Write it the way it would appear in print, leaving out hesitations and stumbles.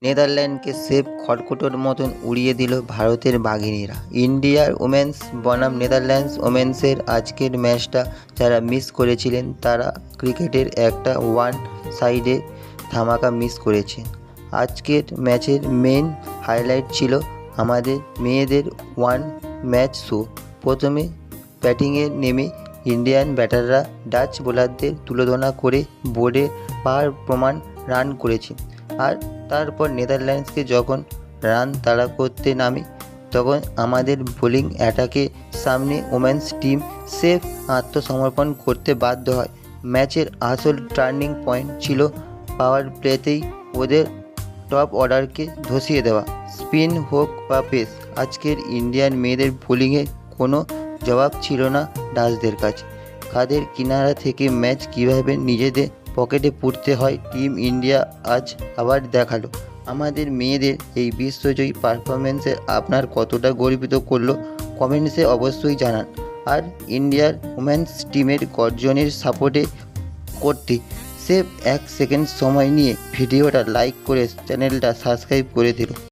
নেদারল্যান্ডকে safe খড়কুটোর মতন উড়িয়ে দিল ভারতের বাঘিনীরা। ইন্ডিয়ার ওমেন্স বনাম নেদারল্যান্ডস ওমেন্সের আজকের ম্যাচটা যারা মিস করেছিলেন তারা ক্রিকেটের একটা ওয়ান সাইডে ধামাকা মিস করেছেন। আজকের ম্যাচের মেন হাইলাইট ছিল আমাদের মেয়েদের ওয়ান ম্যাচ শো। প্রথমে ব্যাটিংয়ে নেমে ইন্ডিয়ান ব্যাটাররা ডাচ বোলারদের তুলোধনা করে বোর্ডে পাওয়ার প্রমাণ রান করেছে। আর তারপর নেদারল্যান্ডসকে যখন রান তাড়া করতে নামে তখন আমাদের বোলিং অ্যাটাকের সামনে ওমেন্স টিম সেফ আত্মসমর্পণ করতে বাধ্য হয়। ম্যাচের আসল টার্নিং পয়েন্ট ছিল পাওয়ার প্লেতেই ওদের টপ অর্ডারকে ধসিয়ে দেওয়া। স্পিন হোক বা পেস, আজকের ইন্ডিয়ান মেয়েদের বোলিংয়ে কোনো জবাব ছিল না ডাচদের কাছে। কাদের কিনারা থেকে ম্যাচ কীভাবে নিজেদের পকেটে পুরতে হয় টিম ইন্ডিয়া আজ আবার দেখালো। আমাদের মেয়েদের এই বিশ্বজয়ী পারফরমেন্সে আপনার কতটা গর্বিত করলো কমেন্টসে অবশ্যই জানান। আর ইন্ডিয়ার ওমেন্স টিমের গর্জনের সাপোর্টে করতে সেভ 1 সেকেন্ড সময় নিয়ে ভিডিওটা লাইক করে চ্যানেলটা সাবস্ক্রাইব করে দিল।